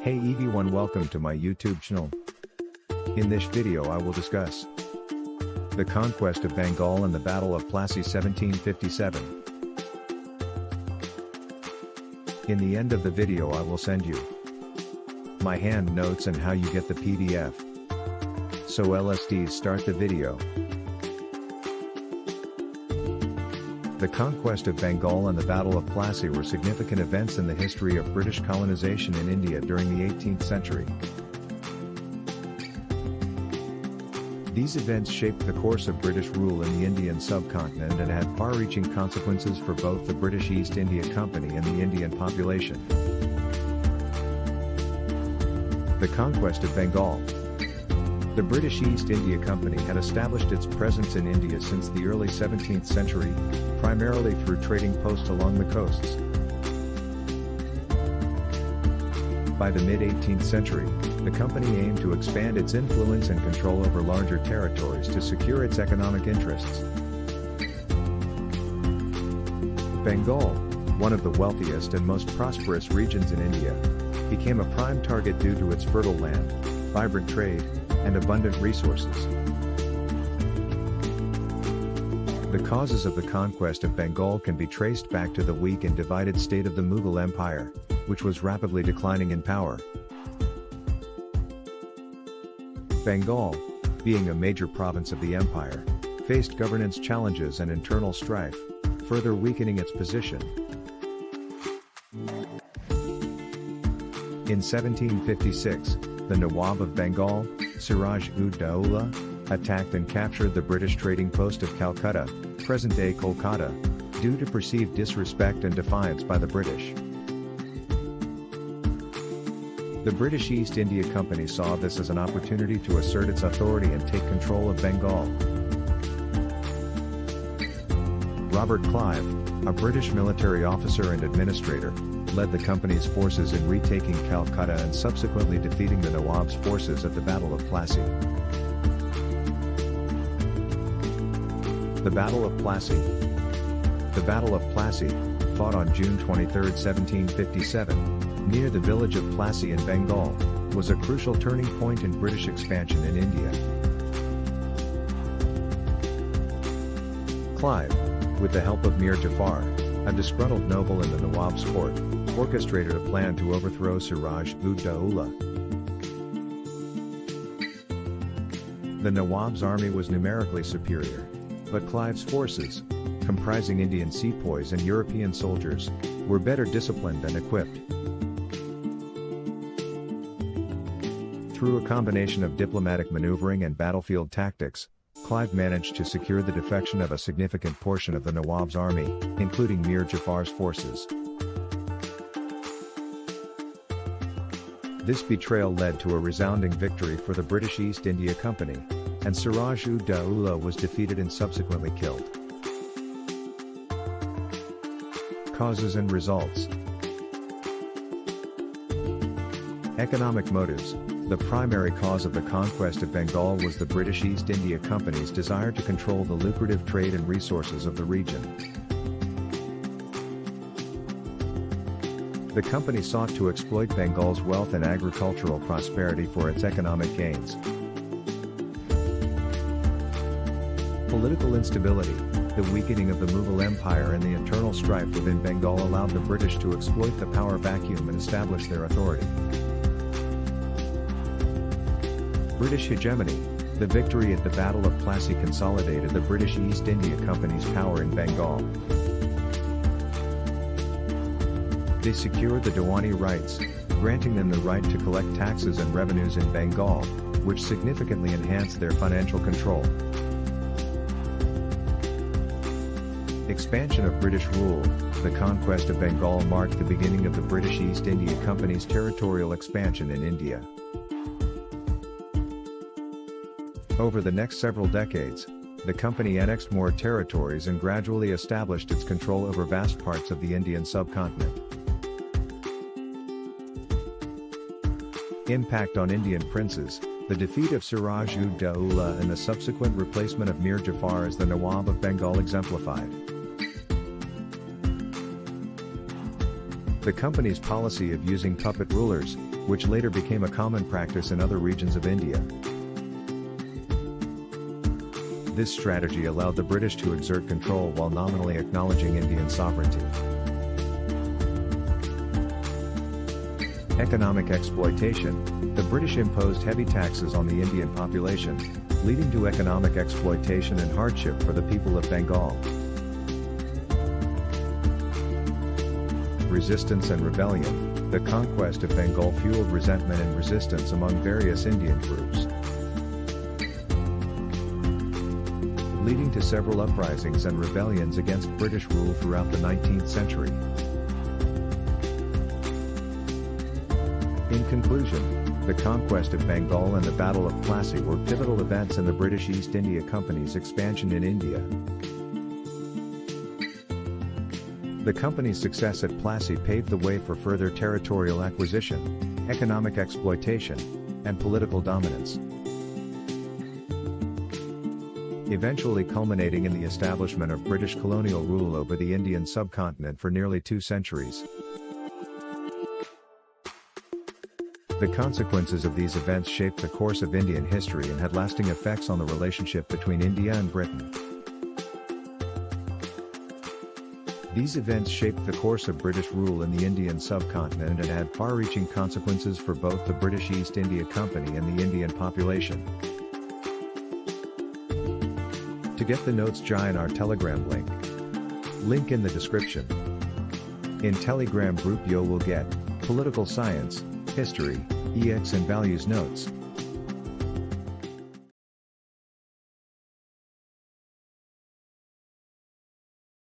Hey everyone, welcome to my YouTube channel. In this video I will discuss the Conquest of Bengal and the Battle of Plassey 1757. In the end of the video I will send you my hand notes and how you get the PDF. So let's start the video. The Conquest of Bengal and the Battle of Plassey were significant events in the history of British colonization in India during the 18th century. These events shaped the course of British rule in the Indian subcontinent and had far-reaching consequences for both the British East India Company and the Indian population. The Conquest of Bengal. The British East India Company had established its presence in India since the early 17th century, primarily through trading posts along the coasts. By the mid-18th century, the company aimed to expand its influence and control over larger territories to secure its economic interests. Bengal, one of the wealthiest and most prosperous regions in India, became a prime target due to its fertile land, vibrant trade, and abundant resources. The causes of the conquest of Bengal can be traced back to the weak and divided state of the Mughal Empire, which was rapidly declining in power. Bengal, being a major province of the empire, faced governance challenges and internal strife, further weakening its position. In 1756, the Nawab of Bengal, Siraj-ud-Daulah, attacked and captured the British trading post of Calcutta, present-day Kolkata, due to perceived disrespect and defiance by the British. The British East India Company saw this as an opportunity to assert its authority and take control of Bengal. Robert Clive, a British military officer and administrator, led the company's forces in retaking Calcutta and subsequently defeating the Nawab's forces at the Battle of Plassey. The Battle of Plassey. The Battle of Plassey, fought on June 23, 1757, near the village of Plassey in Bengal, was a crucial turning point in British expansion in India. Clive, with the help of Mir Jafar, a disgruntled noble in the Nawab's court, orchestrated a plan to overthrow Siraj-ud-Daulah. The Nawab's army was numerically superior, but Clive's forces, comprising Indian sepoys and European soldiers, were better disciplined and equipped. Through a combination of diplomatic maneuvering and battlefield tactics, Clive managed to secure the defection of a significant portion of the Nawab's army, including Mir Jafar's forces. This betrayal led to a resounding victory for the British East India Company, and Siraj-ud-Daulah was defeated and subsequently killed. Causes and results. Economic motives. The primary cause of the conquest of Bengal was the British East India Company's desire to control the lucrative trade and resources of the region. The company sought to exploit Bengal's wealth and agricultural prosperity for its economic gains. Political instability. The weakening of the Mughal Empire and the internal strife within Bengal allowed the British to exploit the power vacuum and establish their authority. British hegemony. The victory at the Battle of Plassey consolidated the British East India Company's power in Bengal. They secured the Diwani rights, granting them the right to collect taxes and revenues in Bengal, which significantly enhanced their financial control. Expansion of British rule. The conquest of Bengal marked the beginning of the British East India Company's territorial expansion in India. Over the next several decades, the company annexed more territories and gradually established its control over vast parts of the Indian subcontinent. Impact on Indian princes. The defeat of Siraj-ud-Daulah and the subsequent replacement of Mir Jafar as the Nawab of Bengal exemplified. The company's policy of using puppet rulers, which later became a common practice in other regions of India. This strategy allowed the British to exert control while nominally acknowledging Indian sovereignty. Economic exploitation. The British imposed heavy taxes on the Indian population, leading to economic exploitation and hardship for the people of Bengal. Resistance and rebellion. The conquest of Bengal fueled resentment and resistance among various Indian groups, leading to several uprisings and rebellions against British rule throughout the 19th century. In conclusion, the conquest of Bengal and the Battle of Plassey were pivotal events in the British East India Company's expansion in India. The company's success at Plassey paved the way for further territorial acquisition, economic exploitation, and political dominance, eventually culminating in the establishment of British colonial rule over the Indian subcontinent for nearly 2 centuries. The consequences of these events shaped the course of Indian history and had lasting effects on the relationship between India and Britain. These events shaped the course of British rule in the Indian subcontinent and had far-reaching consequences for both the British East India Company and the Indian population. To get the notes, join our Telegram link in the description. In Telegram group you will get political science, history, EX and values notes,